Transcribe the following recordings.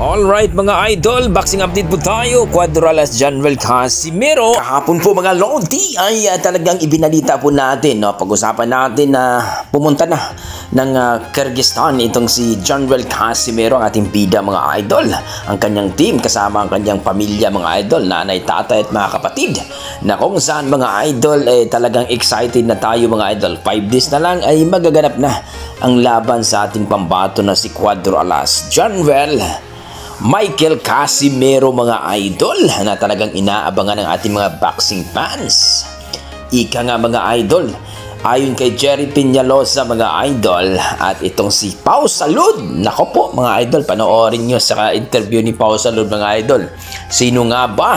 Alright mga idol, boxing update po tayo. Cuadralas Janvel Casimero. Kahapon po mga Lodi ay talagang ibinalita po natin, no? Pag-usapan natin na pumunta na ng Kyrgyzstan itong si Janvel Casimero, ang ating bida mga idol. Ang kanyang team kasama ang kanyang pamilya mga idol, nanay, tatay at mga kapatid, na kung saan mga idol talagang excited na tayo mga idol. 5 days na lang ay magaganap na ang laban sa ating pambato na si Cuadralas Janvel Michael Casimero mga idol, na talagang inaabangan ng ating mga boxing fans. Ika nga mga idol, ayon kay Jerry Peñalosa mga idol, at itong si Pau Salud, nako po mga idol, panoorin nyo sa interview ni Pau Salud mga idol. Sino nga ba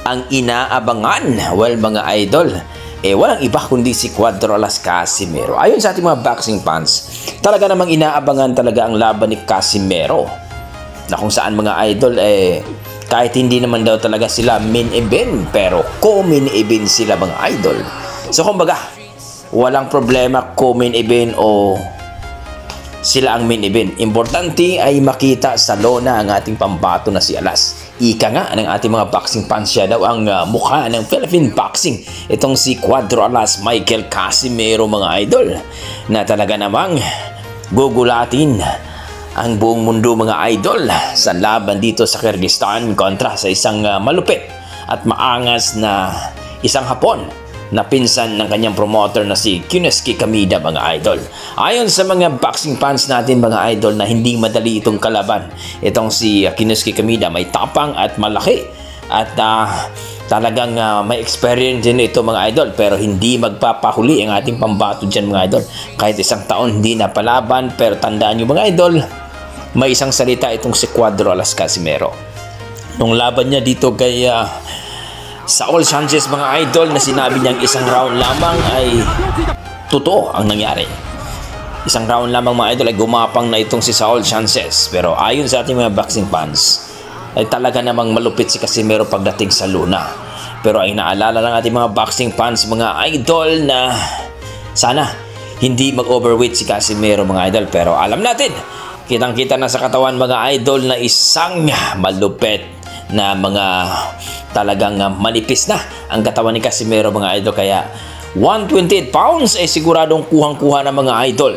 ang inaabangan? Well mga idol, walang iba kundi si Cuadralas Casimero. Ayon sa ating mga boxing fans, talaga namang inaabangan talaga ang laban ni Casimero, na kung saan mga idol kahit hindi naman daw talaga sila main event, pero co-main event sila mga idol. So kumbaga, walang problema co-main event o sila ang main event. Importante ay makita sa lona ang ating pambato na si Alas. Ika nga ng ating mga boxing fans, siya daw ang mukha ng Philippine boxing, itong si Cuadralas Michael Casimero mga idol, na talaga namang gugulatin ang buong mundo mga idol sa laban dito sa Kyrgyzstan kontra sa isang malupit at maangas na isang Hapon na pinsan ng kanyang promoter na si Kinuski Kamida mga idol. Ayon sa mga boxing fans natin mga idol, na hindi madali itong kalaban. Itong si Kinuski Kamida may tapang at malaki at talagang may experience din ito mga idol, pero hindi magpapahuli ang ating pambato dyan mga idol. Kahit isang taon hindi na palaban, pero tandaan nyo mga idol, may isang salita itong si Cuadralas Casimero. Nung laban niya dito kay Saul Sanchez mga idol, na sinabi niyang isang round lamang, ay totoo ang nangyari. Isang round lamang mga idol ay gumapang na itong si Saul Sanchez. Pero ayon sa ating mga boxing fans, ay talaga namang malupit si Casimero pagdating sa luna. Pero ay naalala lang ating mga boxing fans mga idol na sana hindi mag-overweight si Casimero mga idol. Pero alam natin, kitang-kita na sa katawan mga idol na isang malupit na mga talagang manipis na ang katawan ni Casimero mga idol. Kaya 128 pounds ay siguradong kuhang-kuha na mga idol.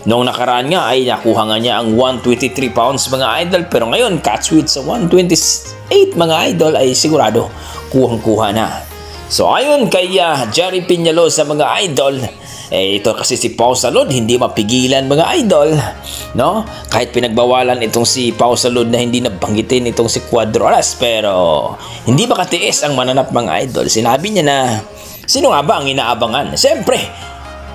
Noong nakaraan nga ay nakuha nga niya ang 123 pounds mga idol. Pero ngayon, catchweight sa 128 mga idol ay sigurado kuhang-kuha na. So ayon kay Jerry Peñalosa mga idol, ito kasi si Pau Salud hindi mapigilan mga idol, no? Kahit pinagbawalan itong si Pau Salud na hindi nabanggitin itong si Cuadralas, pero hindi makatiis ang mananap mga idol. Sinabi niya na sino nga ba ang inaabangan? Siyempre,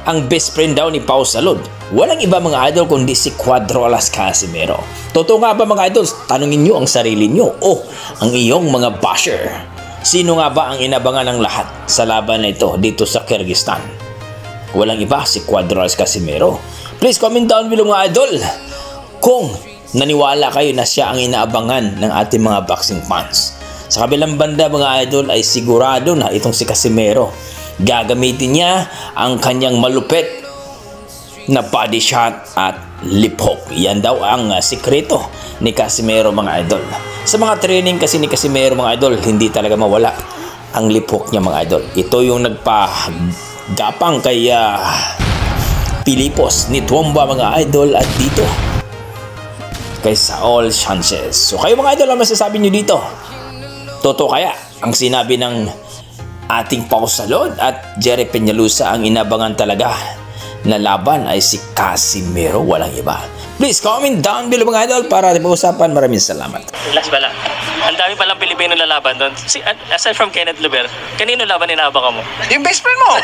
ang best friend daw ni Pau Salud, walang iba mga idol kundi si Cuadralas Casimero. Totoo nga ba mga idol? Tanungin nyo ang sarili nyo o ang iyong mga basher. Sino nga ba ang inabangan ng lahat sa laban na ito dito sa Kyrgyzstan? Walang iba, si Cuadralas Casimero. Please comment down below mga idol kung naniwala kayo na siya ang inaabangan ng ating mga boxing fans. Sa kabilang banda mga idol ay sigurado na itong si Casimero, gagamitin niya ang kanyang malupit na body shot at lip hook. Yan daw ang sikreto ni Casimero mga idol. Sa mga training kasi ni Casimero mga idol, hindi talaga mawala ang lip hook niya mga idol. Ito yung nagpagapang kay Pilipos ni Tuomba mga idol, at dito kay Saul Sanchez. So kayo mga idol, ang masasabi nyo dito? Totoo kaya ang sinabi ng ating Pau Salud at Jerry Peñalosa, ang inabangan talaga na laban ay si Casimero, walang iba? Please comment down below mga idol para pag-usapan. Maraming salamat. Relax pala. Ang dami palang Pilipino na laban doon. Aside from Kenneth Luber, kanino laban inaabangan mo? Yung best friend mo!